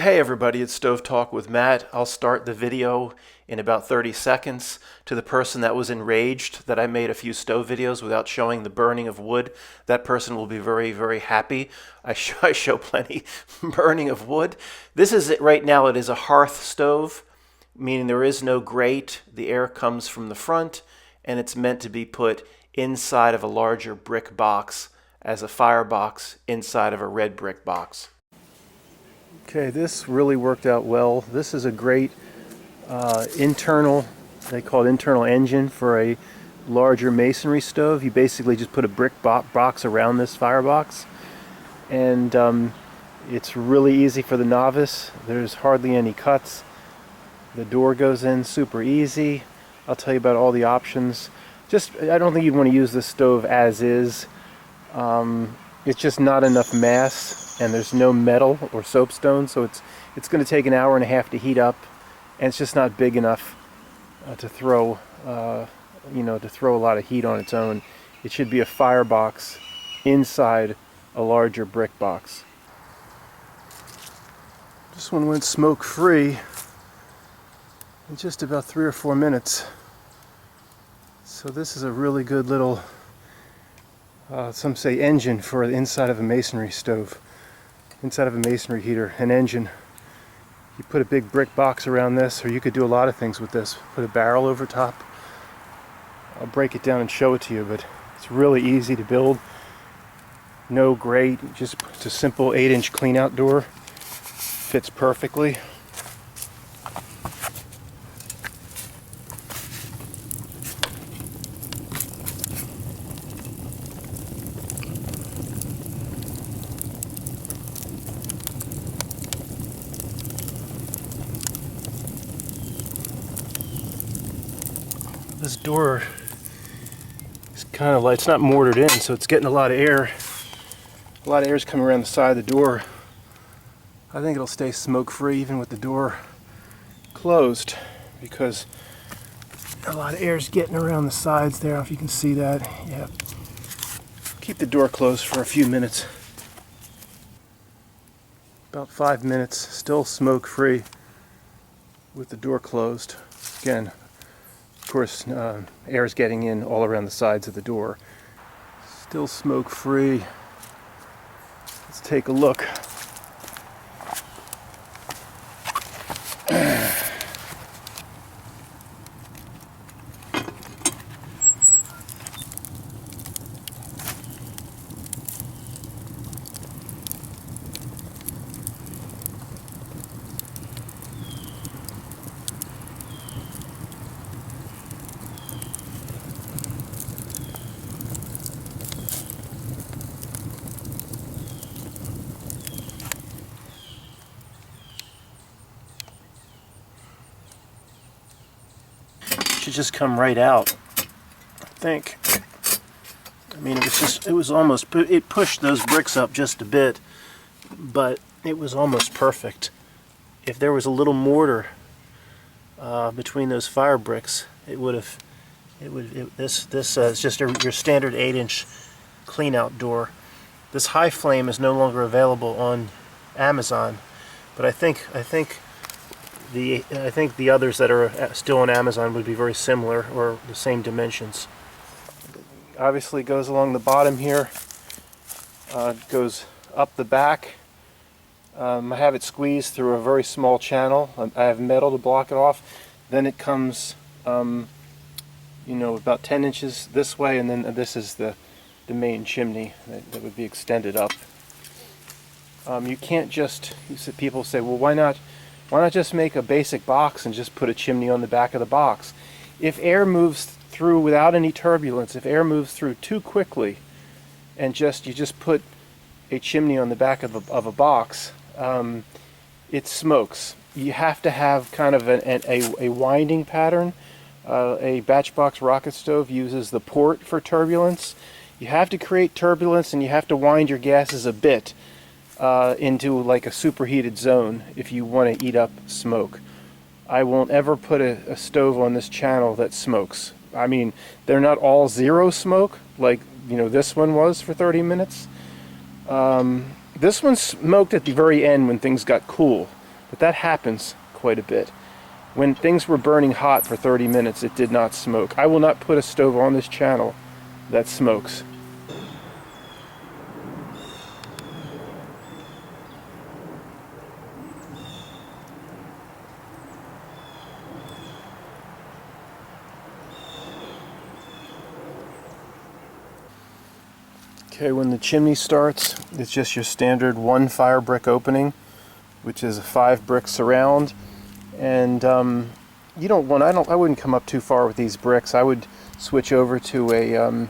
Hey everybody, it's Stove Talk with Matt. I'll start the video in about 30 seconds. To the person that was enraged that I made a few stove videos without showing the burning of wood, that person will be very, very happy. I show plenty burning of wood. This is it right now. It is a hearth stove, meaning there is no grate. The air comes from the front, and it's meant to be put inside of a larger brick box as a firebox inside of a red brick box. Okay, this really worked out well. This is a great internal, they call it internal engine for a larger masonry stove. You basically just put a brick box around this firebox, and it's really easy for the novice. There's hardly any cuts. The door goes in super easy. I'll tell you about all the options. I don't think you'd want to use this stove as is. It's just not enough mass, and there's no metal or soapstone, so it's going to take an hour and a half to heat up, and it's just not big enough to throw a lot of heat on its own. It should be a firebox inside a larger brick box. This one went smoke free in just about 3 or 4 minutes. So this is a really good little some say engine for the inside of a masonry stove, inside of a masonry heater, an engine. You put a big brick box around this, or you could do a lot of things with this. Put a barrel over top. I'll break it down and show it to you, but it's really easy to build. No grate, it's a simple 8-inch clean out door. Fits perfectly. This door is kind of like, it's not mortared in, so it's getting a lot of air. A lot of air is coming around the side of the door. I think it'll stay smoke free even with the door closed, because a lot of air is getting around the sides there. I don't know if you can see that. Yeah. Keep the door closed for a few minutes. About 5 minutes, still smoke free with the door closed. Again, of course, air is getting in all around the sides of the door. Still smoke free. Let's take a look. Should just come right out, I think. I mean, it pushed those bricks up just a bit, but it was almost perfect. If there was a little mortar between those fire bricks, this is just your standard 8-inch clean out door. This high flame is no longer available on Amazon, but I think the others that are still on Amazon would be very similar, or the same dimensions. Obviously goes along the bottom here, goes up the back. I have it squeezed through a very small channel. I have metal to block it off. Then it comes about 10 inches this way, and then this is the main chimney that would be extended up. You can't just, people say, well, why not just make a basic box and just put a chimney on the back of the box? If air moves through without any turbulence, if air moves through too quickly, and you just put a chimney on the back of a box, it smokes. You have to have kind of a winding pattern. A Batchbox rocket stove uses the port for turbulence. You have to create turbulence, and you have to wind your gases a bit into like a superheated zone if you want to eat up smoke. I won't ever put a stove on this channel that smokes. I mean, they're not all zero smoke like this one was for 30 minutes. This one smoked at the very end when things got cool. but that happens quite a bit. When things were burning hot for 30 minutes, it did not smoke. I will not put a stove on this channel that smokes. Okay, when the chimney starts, it's just your standard 1 fire brick opening, which is a 5 brick surround. And you don't want, I wouldn't come up too far with these bricks. I would switch over to a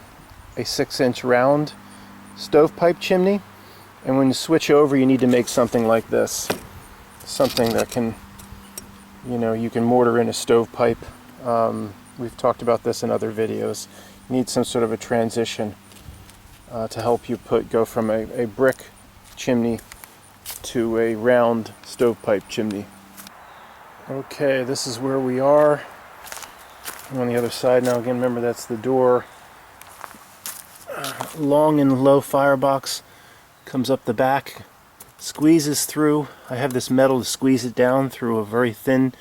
6-inch round stovepipe chimney. And when you switch over, you need to make something like this. Something that can, you know, you can mortar in a stovepipe. We've talked about this in other videos. You need some sort of a transition to help you go from a brick chimney to a round stovepipe chimney. Okay, this is where we are. I'm on the other side now. Again, remember that's the door. Long and low firebox comes up the back, squeezes through. I have this metal to squeeze it down through a very thin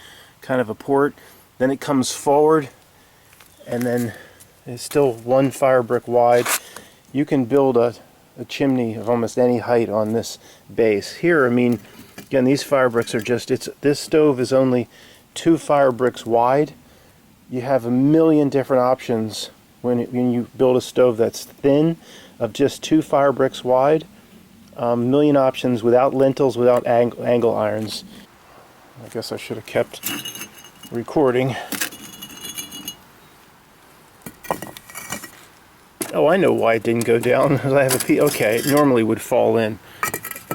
kind of a port. Then it comes forward, and then it's still 1 fire brick wide. You can build a chimney of almost any height on this base. Here, I mean, again, these fire bricks are just, this stove is only 2 fire bricks wide. You have a million different options when you build a stove that's thin, of just 2 fire bricks wide. Million options without lintels, without angle irons. I guess I should have kept recording. Oh, I know why it didn't go down. I have a piece. Okay, it normally would fall in.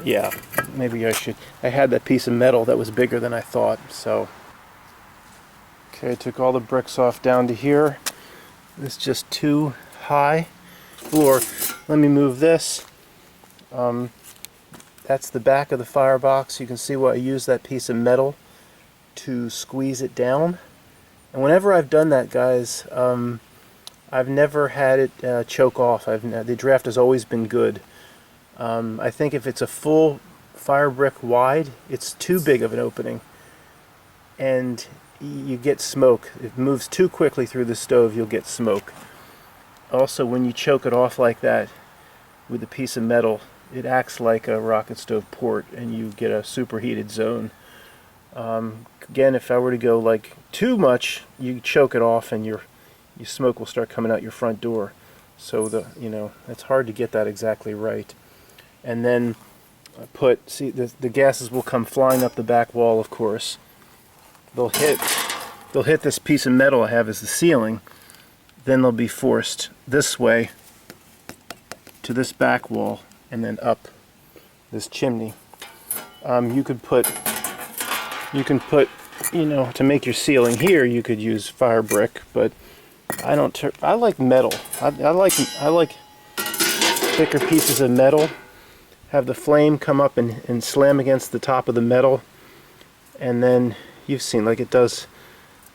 Yeah, maybe I should. I had that piece of metal that was bigger than I thought, so. Okay, I took all the bricks off down to here. It's just too high floor. Let me move this. That's the back of the firebox. You can see where I used that piece of metal to squeeze it down. And whenever I've done that, guys, I've never had it choke off. The draft has always been good. I think if it's a full fire brick wide, it's too big of an opening, and you get smoke. If it moves too quickly through the stove, you'll get smoke. Also, when you choke it off like that with a piece of metal, it acts like a rocket stove port, and you get a superheated zone. Again, if I were to go like too much, you choke it off, and your smoke will start coming out your front door. So it's hard to get that exactly right. And then see, the gases will come flying up the back wall, of course. They'll hit this piece of metal I have as the ceiling. Then they'll be forced this way to this back wall and then up this chimney. You can put, to make your ceiling here, you could use fire brick, but I like metal. I like thicker pieces of metal. Have the flame come up and slam against the top of the metal, and then you've seen, like it does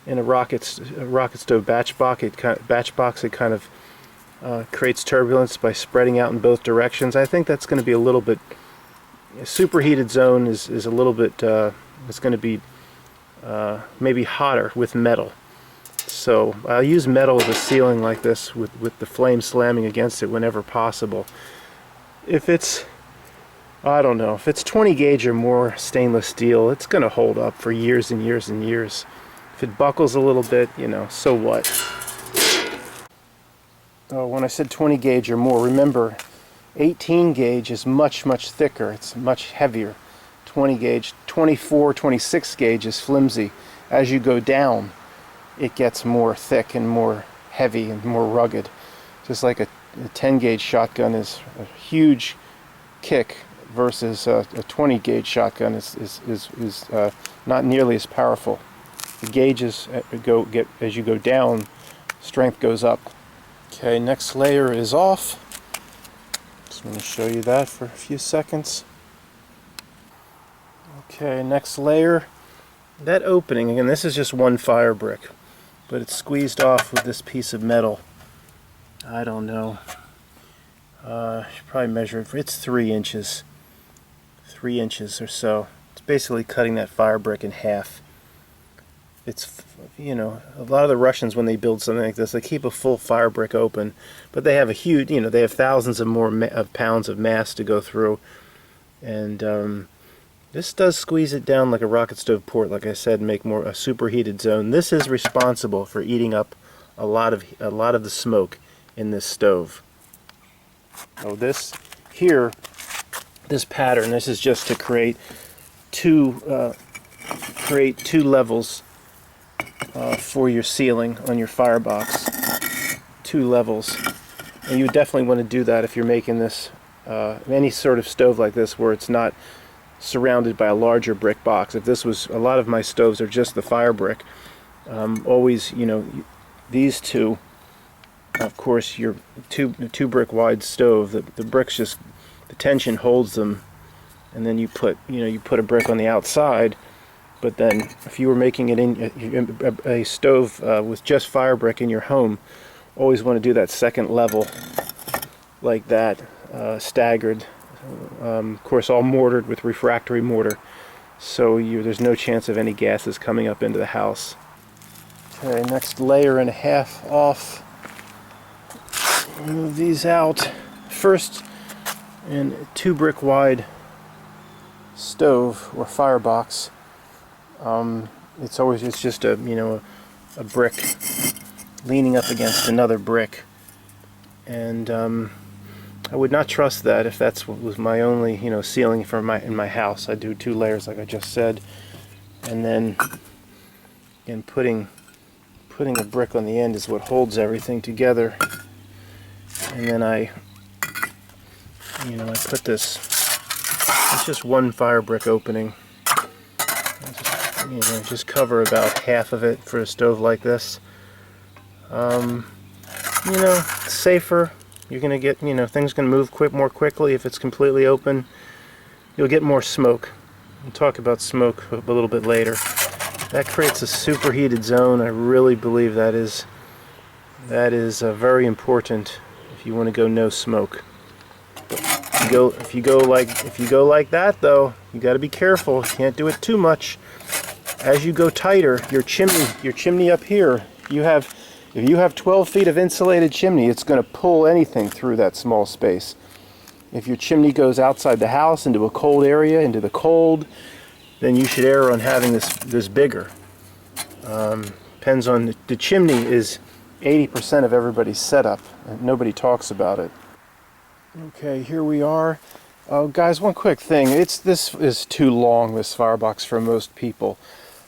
in a rocket stove batch box. It kind of creates turbulence by spreading out in both directions. I think that's going to be a little bit. A superheated zone is a little bit. It's going to be maybe hotter with metal. So I'll use metal as a ceiling like this with the flame slamming against it whenever possible. If it's, I don't know, if it's 20 gauge or more stainless steel, it's going to hold up for years and years and years. If it buckles a little bit, so what? Oh, when I said 20 gauge or more, remember 18 gauge is much, much thicker. It's much heavier. 20 gauge, 24, 26 gauge is flimsy. As you go down, it gets more thick and more heavy and more rugged. Just like a 10 gauge shotgun is a huge kick versus a 20 gauge shotgun is not nearly as powerful. The gauges as you go down, strength goes up. Okay, next layer is off. Just want to show you that for a few seconds. Okay, next layer. That opening, again, this is just 1 fire brick, but it's squeezed off with this piece of metal. I don't know. I should probably measure it. It's 3 inches. 3 inches or so. It's basically cutting that fire brick in half. It's, you know, a lot of the Russians, when they build something like this, they keep a full fire brick open, but they have a huge, you know, they have thousands of of pounds of mass to go through, and this does squeeze it down like a rocket stove port, like I said, and make more a superheated zone. This is responsible for eating up a lot of the smoke in this stove. Oh, this here, this pattern, this is just to create two levels for your ceiling on your firebox. 2 levels, and you definitely want to do that if you're making this any sort of stove like this where it's not surrounded by a larger brick box. If this was, a lot of my stoves are just the fire brick. Always, you know, these two, of course, your two brick wide stove, the bricks just, the tension holds them, and then you put a brick on the outside. But then if you were making it in a stove with just fire brick in your home, always want to do that second level like that, staggered. Of course, all mortared with refractory mortar, so there's no chance of any gases coming up into the house. Okay, next layer and a half off. Move these out. First, in 2 brick wide stove or firebox. It's just a brick leaning up against another brick, and I would not trust that if that's what was my only ceiling for in my house. I do 2 layers like I just said, and then again putting a brick on the end is what holds everything together. And then I put this. It's just 1 fire brick opening. Just cover about half of it for a stove like this. It's safer. You're gonna get, things gonna move more quickly if it's completely open. You'll get more smoke. We'll talk about smoke a little bit later. That creates a superheated zone. I really believe that is very important if you want to go no smoke. If you go like that though, you got to be careful. You can't do it too much. As you go tighter, your chimney up here, if you have 12 feet of insulated chimney, it's going to pull anything through that small space. If your chimney goes outside the house into a cold area, into the cold, then you should err on having this bigger. Depends on the chimney is 80% of everybody's setup, and nobody talks about it. Okay, here we are. Guys, one quick thing. This is too long, this firebox, for most people.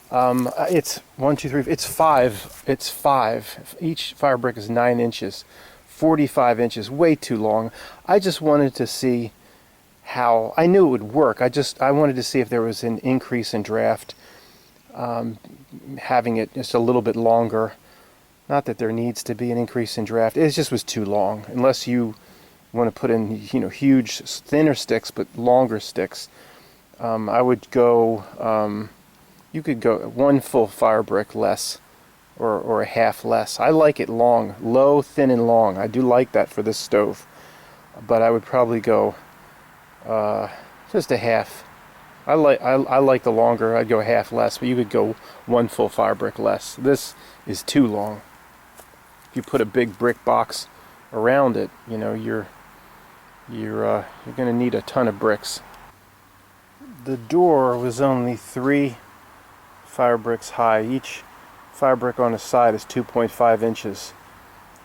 It's 1, 2, 3. It's 5. It's 5. Each fire brick is 9 inches, 45 inches. Way too long. I just wanted to see how. I knew it would work. I wanted to see if there was an increase in draft. Having it just a little bit longer. Not that there needs to be an increase in draft. It just was too long. Unless you want to put in huge thinner sticks but longer sticks. I would go. You could go 1 full fire brick less, or a half less. I like it long, low, thin, and long. I do like that for this stove, but I would probably go just a half. I like the longer. I'd go half less, but you could go 1 full fire brick less. This is too long. If you put a big brick box around it, you're going to need a ton of bricks. The door was only 3 fire bricks high. Each fire brick on the side is 2.5 inches,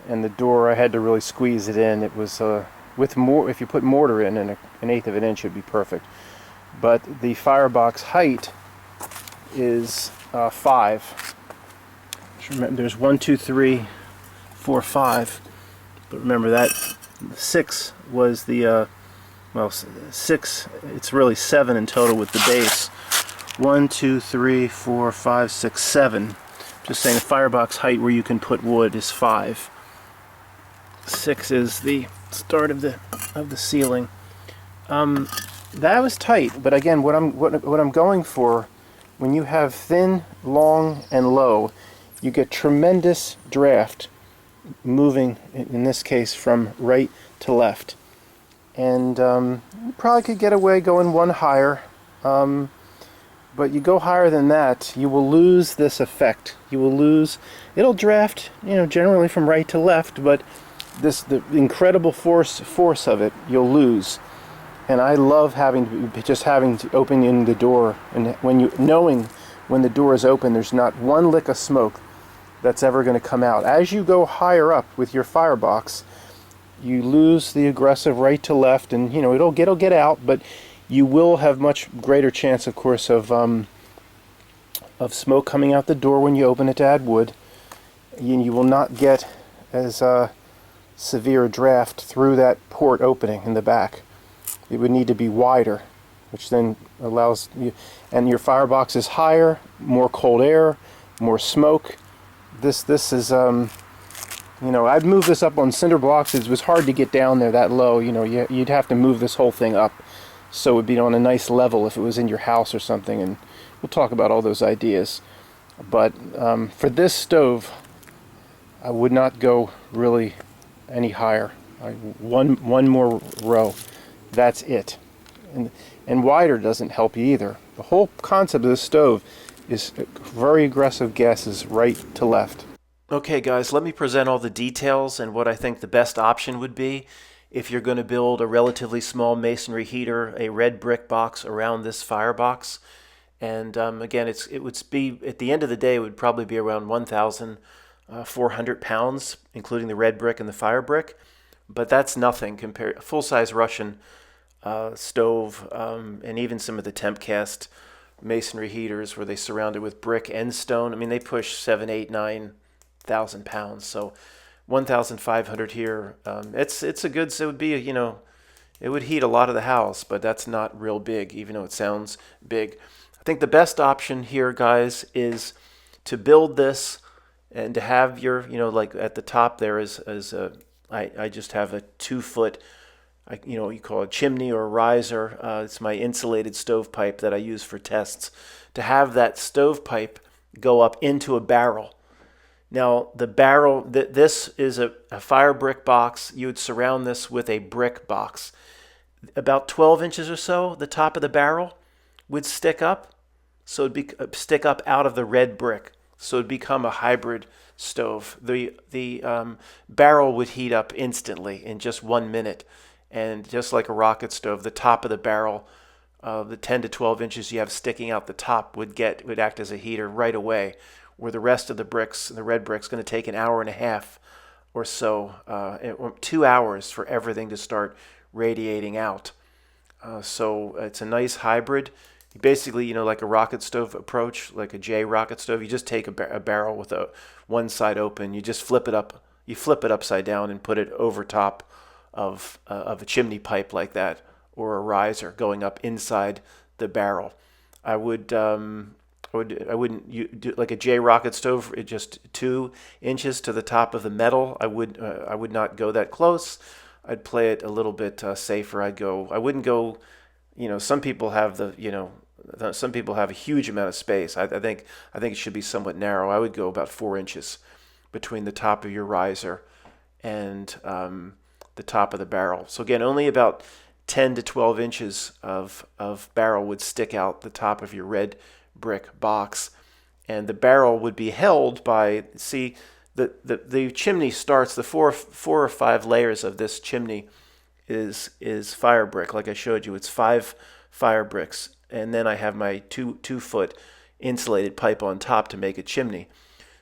and the door, I had to really squeeze it in. It was with more. If you put mortar in, and 1/8 of an inch would be perfect. But the firebox height is 5. Remember, there's 1, 2, 3, 4, 5. But remember that 6 was the 6. It's really 7 in total with the base. 1, 2, 3, 4, 5, 6, 7. Just saying, the firebox height where you can put wood is 5. 6 is the start of the ceiling. That was tight, but again, what I'm going for, when you have thin, long, and low, you get tremendous draft moving, in this case, from right to left. And you probably could get away going 1 higher. But you go higher than that, you will lose this effect. You will lose, it'll draft, generally from right to left, but the incredible force of it, you'll lose. And I love having to open in the door, and knowing when the door is open, there's not one lick of smoke that's ever going to come out. As you go higher up with your Firebox, you lose the aggressive right to left, and it'll get out, but you will have much greater chance, of course, of smoke coming out the door when you open it to add wood. You will not get as severe a draft through that port opening in the back. It would need to be wider, which then allows you, and your Firebox is higher, more cold air, more smoke. This is I'd move this up on cinder blocks. It was hard to get down there that low. You'd have to move this whole thing up so it would be on a nice level if it was in your house or something, and we'll talk about all those ideas. But for this stove, I would not go really any higher. One more row, that's it. And wider doesn't help you either. The whole concept of this stove is very aggressive gases right to left. Okay guys, let me present all the details and what I think the best option would be if you're going to build a relatively small masonry heater, a red brick box around this Firebox. And again, it would be, at the end of the day, it would probably be around 1,400 pounds, including the red brick and the fire brick. But that's nothing compared to a full-size Russian stove, and even some of the temp cast masonry heaters where they surround it with brick and stone. I mean, they push 7, 8, 9,000 pounds. So 1,500 here. It's a good. So it would be it would heat a lot of the house, but that's not real big, even though it sounds big. I think the best option here, guys, is to build this and to have your, like at the top there I just have a 2-foot, you call it a chimney or a riser. It's my insulated stovepipe that I use for tests. To have that stovepipe go up into a barrel. Now the barrel, this is a fire brick box. You would surround this with a brick box. About 12 inches or so, the top of the barrel would stick up. So it'd be stick up out of the red brick. So it'd become a hybrid stove. The barrel would heat up instantly in just 1 minute. And just like a rocket stove, the top of the barrel, the 10 to 12 inches you have sticking out the top would act as a heater right away, where the rest of the bricks, the red brick's going to take an hour and a half or so, 2 hours for everything to start radiating out. So it's a nice hybrid. Basically, like a rocket stove approach, like a J rocket stove, you just take a barrel with one side open, you just flip it up, you flip it upside down and put it over top of a chimney pipe like that, or a riser going up inside the barrel. I wouldn't do like a J rocket stove, just 2 inches to the top of the metal. I would not go that close. I'd play it a little bit safer. I wouldn't go. Some people have some people have a huge amount of space. I think it should be somewhat narrow. I would go about 4 inches between the top of your riser and the top of the barrel. So again, only about 10 to 12 inches of barrel would stick out the top of your red brick box, and the barrel would be held by, see, the chimney starts, the four or five layers of this chimney is fire brick. Like I showed you, it's 5 fire bricks, and then I have my 2-foot insulated pipe on top to make a chimney.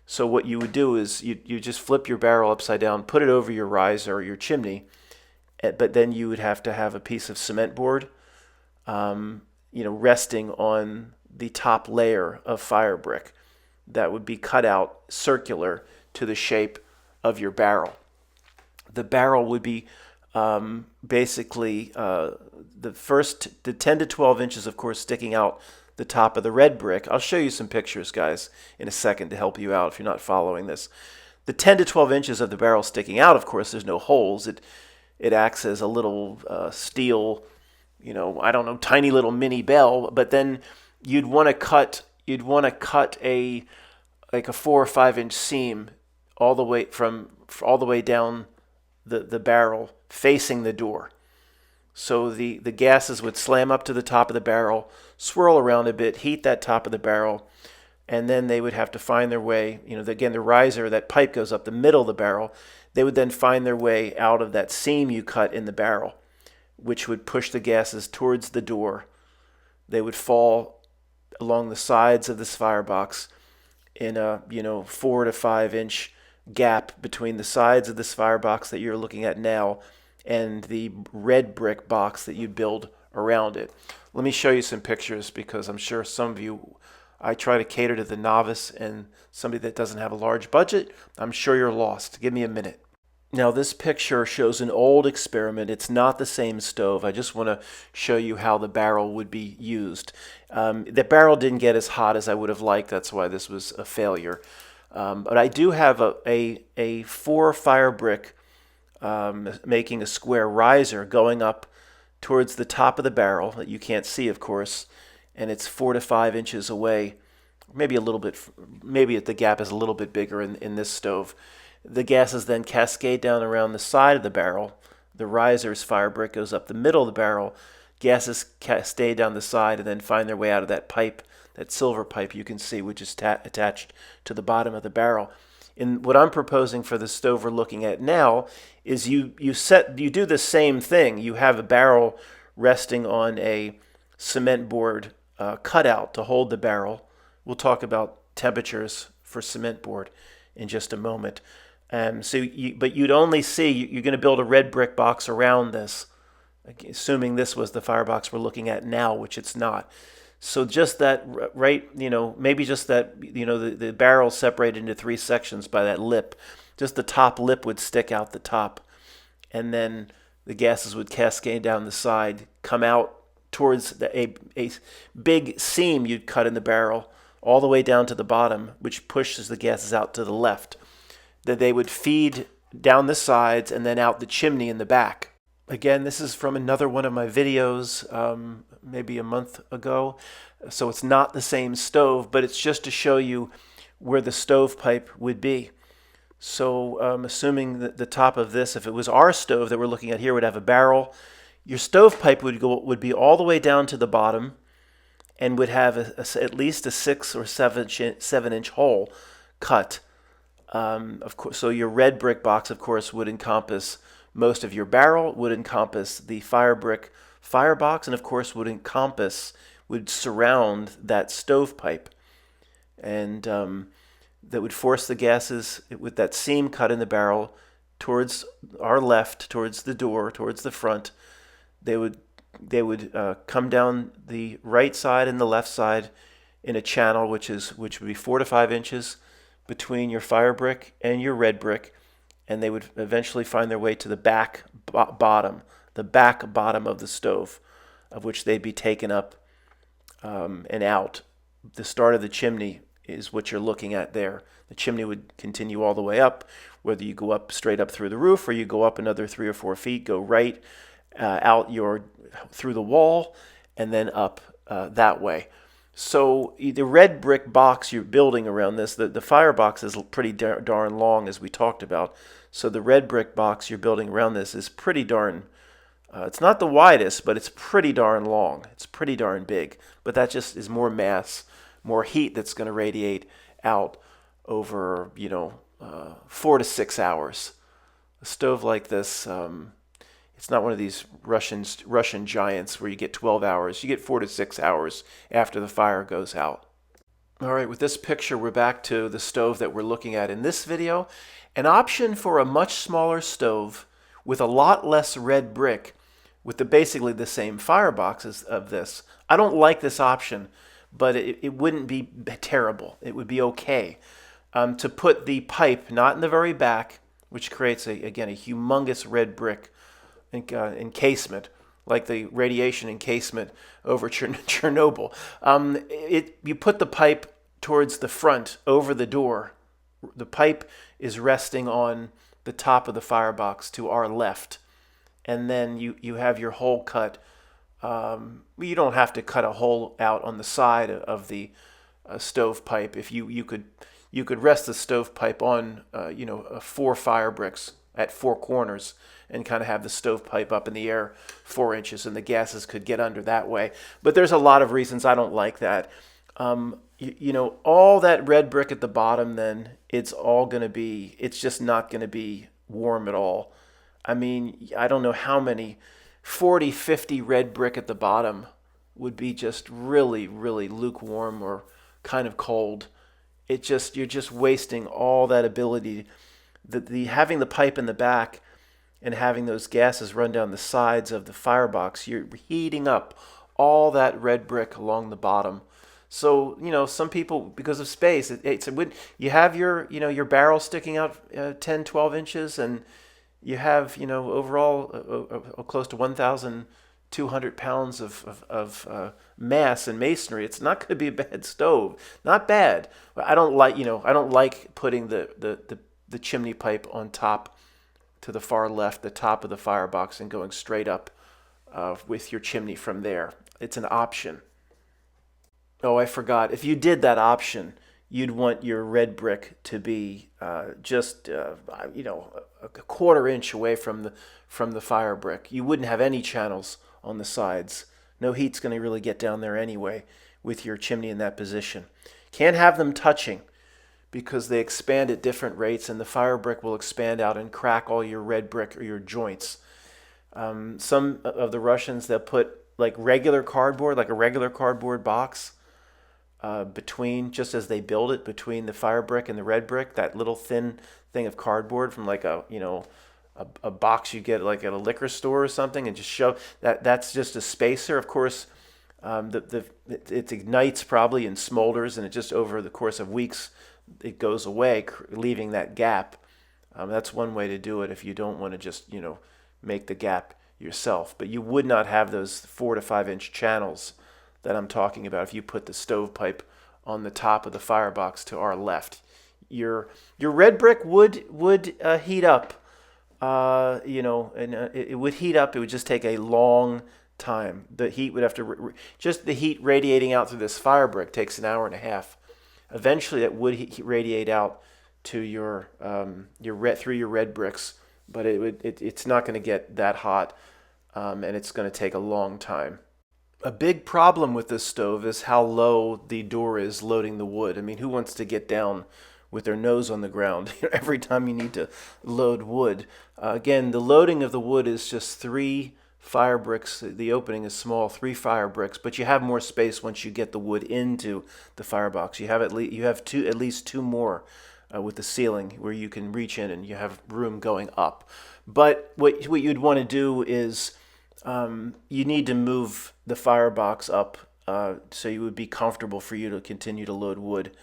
So what you would do is you just flip your barrel upside down, put it over your riser or your chimney, but then you would have to have a piece of cement board, resting on the top layer of fire brick that would be cut out circular to the shape of your barrel. The barrel would be basically the 10 to 12 inches, of course, sticking out the top of the red brick. I'll show you some pictures, guys, in a second to help you out if you're not following this. The 10 to 12 inches of the barrel sticking out, of course, there's no holes. It acts as a little steel, tiny little mini bell. But then you'd want to cut a 4 or 5 inch seam all the way down the barrel facing the door. So the gases would slam up to the top of the barrel, swirl around a bit, heat that top of the barrel, and then they would have to find their way, again, the riser, that pipe goes up the middle of the barrel. They would then find their way out of that seam you cut in the barrel, which would push the gases towards the door. They would fall along the sides of this firebox in a 4 to 5 inch gap between the sides of this firebox that you're looking at now and the red brick box that you'd build around it. Let me show you some pictures, because I'm sure some of you, I try to cater to the novice and somebody that doesn't have a large budget. I'm sure you're lost. Give me a minute. Now this picture shows an old experiment. It's not the same stove. I just want to show you how the barrel would be used. The barrel didn't get as hot as I would have liked. That's why this was a failure. But I do have a 4 fire brick making a square riser going up towards the top of the barrel that you can't see, of course, and it's 4 to 5 inches away, maybe a little bit, maybe the gap is a little bit bigger in this stove. The gases then cascade down around the side of the barrel. The riser's fire brick goes up the middle of the barrel. Gases cascade down the side and then find their way out of that pipe, that silver pipe you can see, which is attached to the bottom of the barrel. And what I'm proposing for the stove we're looking at now is you do the same thing. You have a barrel resting on a cement board cutout to hold the barrel. We'll talk about temperatures for cement board in just a moment. But you'd only see, you're going to build a red brick box around this, assuming this was the firebox we're looking at now, which it's not. So just that, right, maybe just that, the barrel separated into 3 sections by that lip. Just the top lip would stick out the top, and then the gases would cascade down the side, come out towards a big seam you'd cut in the barrel, all the way down to the bottom, which pushes the gases out to the left. That they would feed down the sides and then out the chimney in the back. Again, this is from another one of my videos, maybe a month ago. So it's not the same stove, but it's just to show you where the stovepipe would be. So assuming that the top of this, if it was our stove that we're looking at here, would have a barrel, your stovepipe would be all the way down to the bottom and would have at least a 6 or 7 inch hole cut. Of course, so your red brick box, of course, would encompass most of your barrel, would encompass the fire brick firebox, and of course would surround that stovepipe. And that would force the gases with that seam cut in the barrel towards our left, towards the door, towards the front. They would come down the right side and the left side in a channel which would be 4 to 5 inches between your fire brick and your red brick, and they would eventually find their way to the back bottom of the stove, of which they'd be taken up and out. The start of the chimney is what you're looking at there. The chimney would continue all the way up, whether you go up straight up through the roof or you go up another 3 or 4 feet, go right out through the wall and then up that way. So the red brick box you're building around this, the firebox is pretty darn long, as we talked about. So the red brick box you're building around this is pretty darn, it's not the widest, but it's pretty darn long. It's pretty darn big. But that just is more mass, more heat that's going to radiate out over, 4 to 6 hours. A stove like this, it's not one of these Russian giants where you get 12 hours. You get 4 to 6 hours after the fire goes out. All right, with this picture, we're back to the stove that we're looking at in this video. An option for a much smaller stove with a lot less red brick, with basically the same fireboxes of this. I don't like this option, but it wouldn't be terrible. It would be okay. To put the pipe not in the very back, which creates, again, a humongous red brick encasement, like the radiation encasement over Chernobyl. You put the pipe towards the front, over the door. The pipe is resting on the top of the firebox to our left. And then you have your hole cut. You don't have to cut a hole out on the side of the stovepipe. If you could rest the stovepipe on 4 fire bricks at four corners and kind of have the stovepipe up in the air 4 inches, and the gases could get under that way. But there's a lot of reasons I don't like that. All that red brick at the bottom, then it's just not going to be warm at all. I mean, I don't know how many 40, 50 red brick at the bottom would be just really, really lukewarm or kind of cold. You're just wasting all that ability. The having the pipe in the back and having those gases run down the sides of the firebox, you're heating up all that red brick along the bottom. So, some people, because of space, when you have your barrel sticking out 10, 12 inches, and you have, overall close to 1,200 pounds of mass in masonry, it's not going to be a bad stove. Not bad. I don't like putting the chimney pipe on top to the far left, the top of the firebox, and going straight up with your chimney from there. It's an option. Oh, I forgot. If you did that option, you'd want your red brick to be just a quarter inch away from the fire brick. You wouldn't have any channels on the sides. No heat's going to really get down there anyway with your chimney in that position. Can't have them touching because they expand at different rates, and the fire brick will expand out and crack all your red brick or your joints. Some of the Russians, they'll put like a regular cardboard box between, just as they build it, between the fire brick and the red brick, that little thin thing of cardboard from like a box you get like at a liquor store or something, and just show that's just a spacer. Of course, it ignites probably and smolders, and it just over the course of weeks it goes away, leaving that gap. That's one way to do it if you don't want to just make the gap yourself. But you would not have those 4 to 5 inch channels that I'm talking about if you put the stovepipe on the top of the firebox to our left. Your red brick would heat up, and it would heat up. It would just take a long time. The heat would have to just the heat radiating out through this fire brick takes an hour and a half. Eventually, it would radiate out to your through your red bricks, but it's not going to get that hot, and it's going to take a long time. A big problem with this stove is how low the door is loading the wood. I mean, who wants to get down with their nose on the ground every time you need to load wood? Again, the loading of the wood is just 3 fire bricks. The opening is small, 3 fire bricks, but you have more space once you get the wood into the firebox. You have at least two more with the ceiling where you can reach in and you have room going up. But what you'd want to do is you need to move the firebox up so it would be comfortable for you to continue to load wood.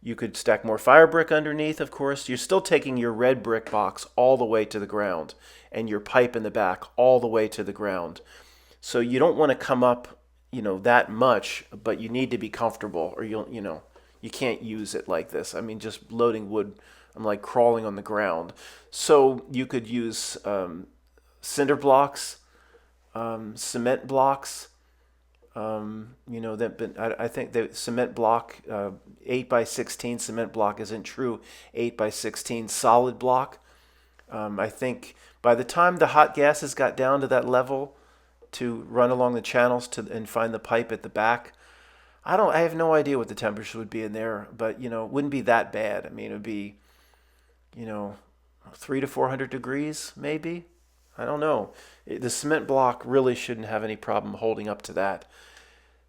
You could stack more fire brick underneath. Of course, you're still taking your red brick box all the way to the ground and your pipe in the back all the way to the ground. So you don't want to come up that much, but you need to be comfortable, or you can't use it like this. I mean, just loading wood, I'm like crawling on the ground. So you could use cinder blocks, cement blocks. I think the cement block, 8x16 cement block isn't true 8x16 solid block. I think by the time the hot gases got down to that level to run along the channels and find the pipe at the back, I have no idea what the temperature would be in there, but it wouldn't be that bad. I mean, it would be 300 to 400 degrees maybe. I don't know. The cement block really shouldn't have any problem holding up to that.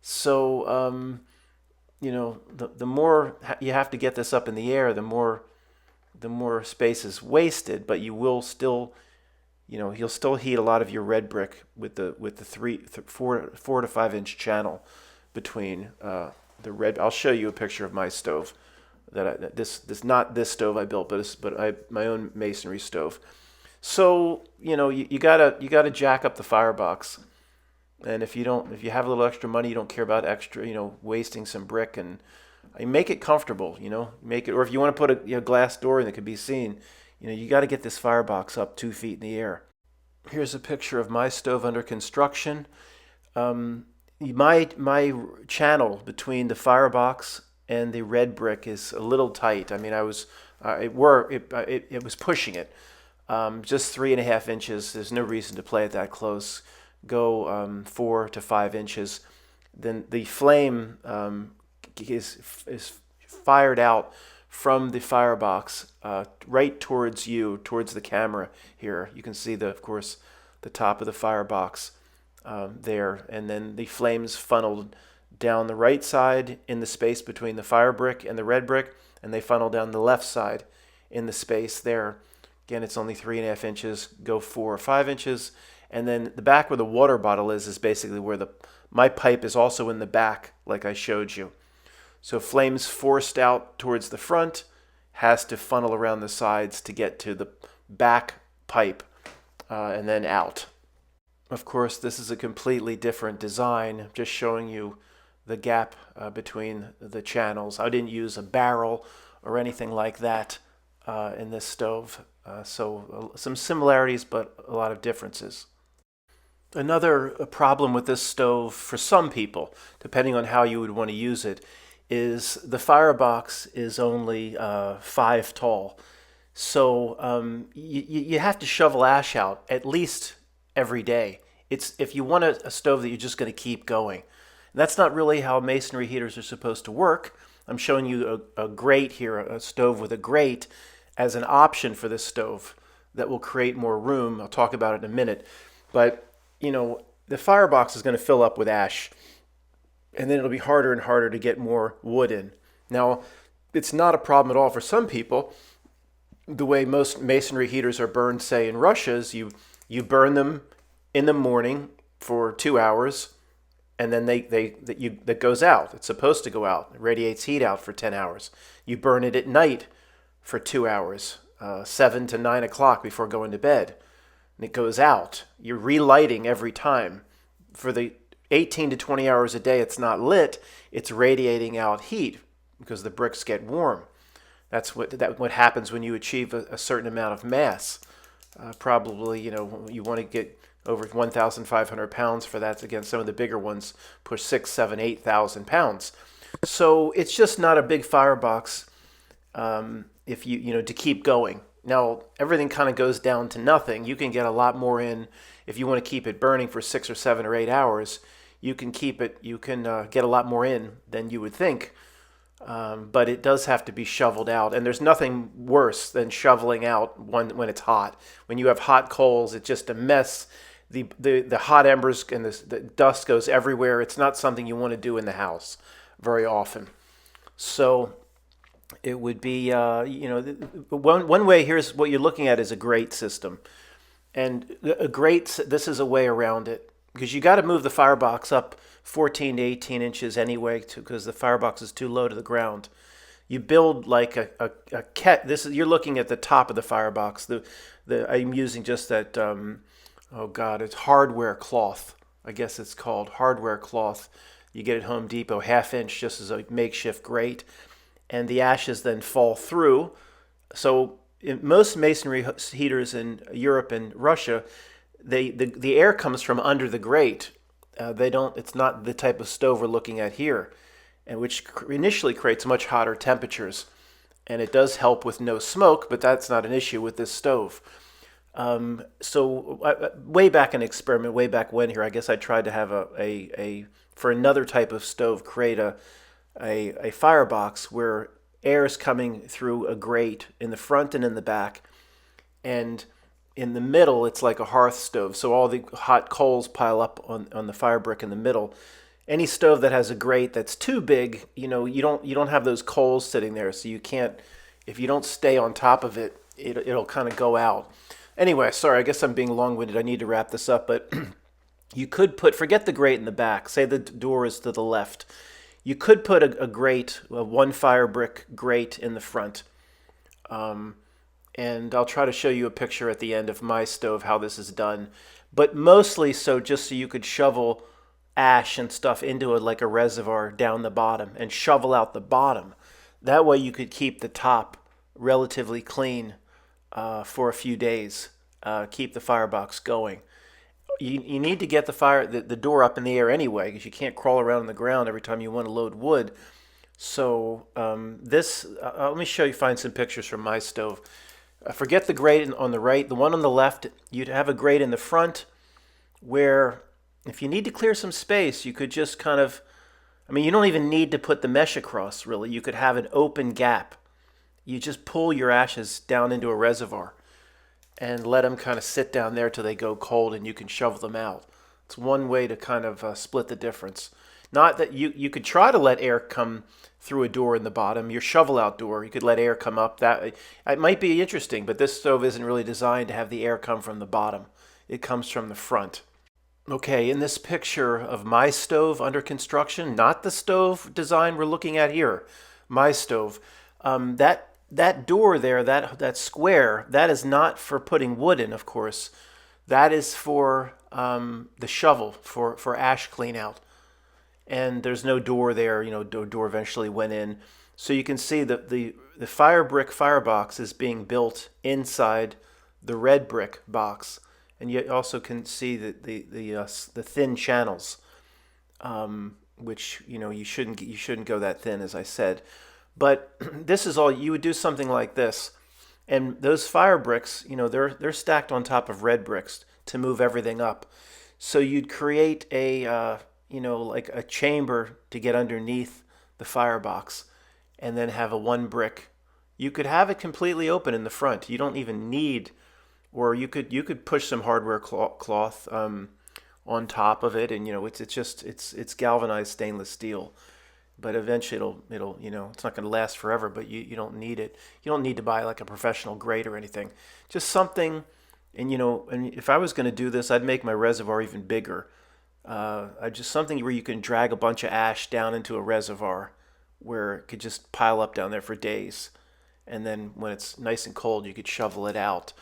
So, the more you have to get this up in the air, the more space is wasted. But you will still, you'll still heat a lot of your red brick with the 4 to 5 inch channel between the red. I'll show you a picture of my stove. Not this stove I built, but my own masonry stove. So you gotta jack up the firebox, and if you have a little extra money, you don't care about extra, wasting some brick, and make it comfortable. Make it, or if you want to put a glass door that could be seen, you got to get this firebox up 2 feet in the air. Here's a picture of my stove under construction. My channel between the firebox and the red brick is a little tight. I mean, it was pushing it. Just 3.5 inches. There's no reason to play it that close. Go 4 to 5 inches. Then the flame is fired out from the firebox right towards you, towards the camera here. You can see, of course, the top of the firebox there. And then the flames funneled down the right side in the space between the fire brick and the red brick, and they funnel down the left side in the space there. Again, it's only 3.5 inches. Go 4 or 5 inches. And then the back where the water bottle is basically where my pipe is also in the back, like I showed you. So flames forced out towards the front has to funnel around the sides to get to the back pipe and then out. Of course, this is a completely different design. I'm just showing you the gap between the channels. I didn't use a barrel or anything like that in this stove. So some similarities, but a lot of differences. Another problem with this stove for some people, depending on how you would want to use it, is the firebox is only 5 tall. So you have to shovel ash out at least every day. It's if you want a stove that you're just going to keep going. And that's not really how masonry heaters are supposed to work. I'm showing you a grate here, a stove with a grate, as an option for this stove that will create more room. I'll talk about it in a minute. But, you know, the firebox is going to fill up with ash, and then it'll be harder and harder to get more wood in. Now, it's not a problem at all for some people. The way most masonry heaters are burned, say in Russia, is you burn them in the morning for 2 hours, and then that goes out. It's supposed to go out. It radiates heat out for 10 hours. You burn it at night for 2 hours, 7 to 9 o'clock before going to bed, and it goes out. You're relighting every time. For the 18 to 20 hours a day it's not lit, it's radiating out heat because the bricks get warm. That's what happens when you achieve a certain amount of mass. Probably, you want to get over 1,500 pounds for that. Again, some of the bigger ones push 6, 7, 8,000 pounds. So it's just not a big firebox if to keep going. Now, everything kind of goes down to nothing. You can get a lot more in if you want to keep it burning for 6 or 7 or 8 hours. You can get a lot more in than you would think. But it does have to be shoveled out, and there's nothing worse than shoveling out when it's hot. When you have hot coals, it's just a mess. The hot embers and the dust goes everywhere. It's not something you want to do in the house very often. So it would be, one way. Here's what you're looking at is a grate system, and a grate. This is a way around it, because you got to move the firebox up 14 to 18 inches anyway, because the firebox is too low to the ground. You build like a you're looking at the top of the firebox. I'm using just that. It's hardware cloth. I guess it's called hardware cloth. You get at Home Depot, 1/2 inch, just as a makeshift grate, and the ashes then fall through. So in most masonry heaters in Europe and Russia, the air comes from under the grate. It's not the type of stove we're looking at here, and which initially creates much hotter temperatures. And it does help with no smoke, but that's not an issue with this stove. Way back in experiment, way back when here, I guess I tried to have for another type of stove, create a firebox where air is coming through a grate in the front and in the back, and in the middle it's like a hearth stove, so all the hot coals pile up on the fire brick in the middle. Any stove that has a grate that's too big, you don't have those coals sitting there, so you can't, if you don't stay on top of it, it'll kind of go out. Anyway, sorry, I guess I'm being long-winded. I need to wrap this up, but you could forget the grate in the back. Say the door is to the left. You could put a grate, a 1 fire brick grate in the front. And I'll try to show you a picture at the end of my stove, how this is done. But mostly just so you could shovel ash and stuff into like a reservoir down the bottom and shovel out the bottom. That way you could keep the top relatively clean for a few days, keep the firebox going. You need to get the door up in the air anyway, because you can't crawl around on the ground every time you want to load wood. So let me show you, find some pictures from my stove. Forget the grate on the right. The one on the left, you'd have a grate in the front where if you need to clear some space, you could just kind of, I mean, you don't even need to put the mesh across, really. You could have an open gap. You just pull your ashes down into a reservoir and let them kind of sit down there till they go cold and you can shovel them out. It's one way to kind of split the difference. Not that you could try to let air come through a door in the bottom, your shovel out door, you could let air come up. That it might be interesting, but this stove isn't really designed to have the air come from the bottom. It comes from the front. Okay, in this picture of my stove under construction, not the stove design we're looking at here, my stove, that door there, that square, that is not for putting wood in, of course. That is for the shovel, for ash clean out. And there's no door there, door eventually went in. So you can see that the fire brick firebox is being built inside the red brick box. And you also can see the thin channels, which you shouldn't go that thin, as I said. But this is all you would do, something like this, and those fire bricks, they're stacked on top of red bricks to move everything up. So you'd create a like a chamber to get underneath the firebox, and then have a one brick. You could have it completely open in the front. You don't even need, or you could push some hardware cloth on top of it, and it's galvanized stainless steel. But eventually it'll it's not going to last forever. But you don't need it. You don't need to buy like a professional grate or anything. Just something, and if I was going to do this, I'd make my reservoir even bigger. Just something where you can drag a bunch of ash down into a reservoir where it could just pile up down there for days. And then when it's nice and cold, you could shovel it out.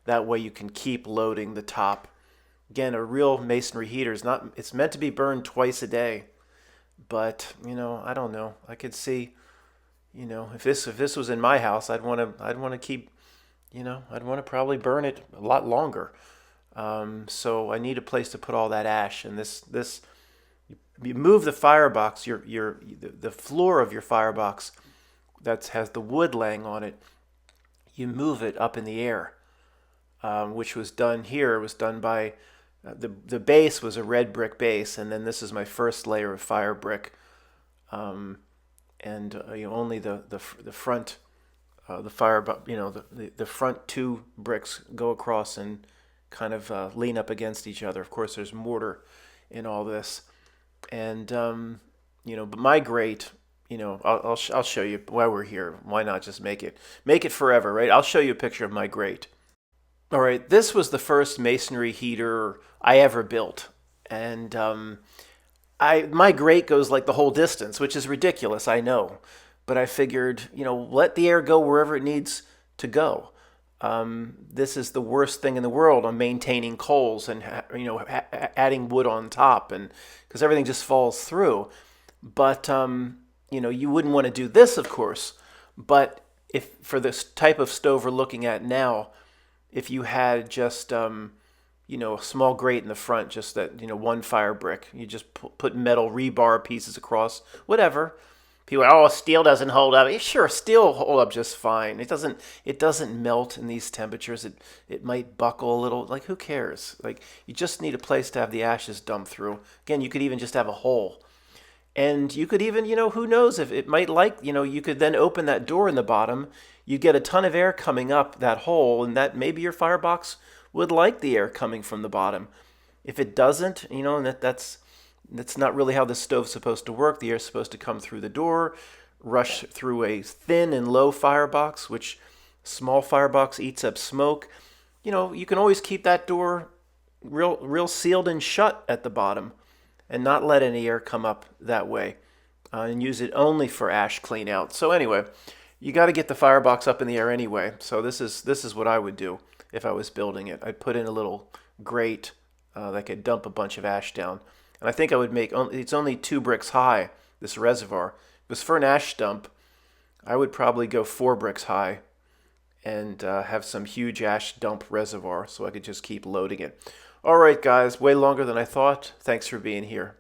That way you can keep loading the top. Again, a real masonry heater it's meant to be burned twice a day. But, I don't know. I could see, if this was in my house, I'd want to keep, I'd want to probably burn it a lot longer. So I need a place to put all that ash, and this you move the firebox, the floor of your firebox that has the wood laying on it. You move it up in the air, which was done here. It was done by the base was a red brick base, and then this is my first layer of fire brick, and only the front the fire, the front two bricks go across and kind of lean up against each other. Of course, there's mortar in all this, and but my grate, I'll show you while we're here. Why not just make it forever, right? I'll show you a picture of my grate. All right, this was the first masonry heater I ever built, and my grate goes like the whole distance, which is ridiculous, I know, but I figured, let the air go wherever it needs to go. This is the worst thing in the world on maintaining coals and adding wood on top, and because everything just falls through. But you wouldn't want to do this, of course. But if for this type of stove we're looking at now, if you had just a small grate in the front, just that one fire brick, you just put metal rebar pieces across, whatever. People are, oh, steel doesn't hold up. Sure, steel hold up just fine. It doesn't melt in these temperatures. It might buckle a little. Like, who cares? Like, you just need a place to have the ashes dumped through. Again, you could even just have a hole. And you could even, who knows if it might you could then open that door in the bottom. You get a ton of air coming up that hole, and that maybe your firebox would like the air coming from the bottom. If it doesn't, and that's not really how the stove's supposed to work. The air's supposed to come through the door, rush through a thin and low firebox, which small firebox eats up smoke. You can always keep that door real sealed and shut at the bottom and not let any air come up that way, and use it only for ash clean out. So anyway, you got to get the firebox up in the air anyway. So this is what I would do if I was building it. I'd put in a little grate that could dump a bunch of ash down. And I think I would it's only 2 bricks high, this reservoir. If it was for an ash dump, I would probably go 4 bricks high and have some huge ash dump reservoir so I could just keep loading it. All right, guys, way longer than I thought. Thanks for being here.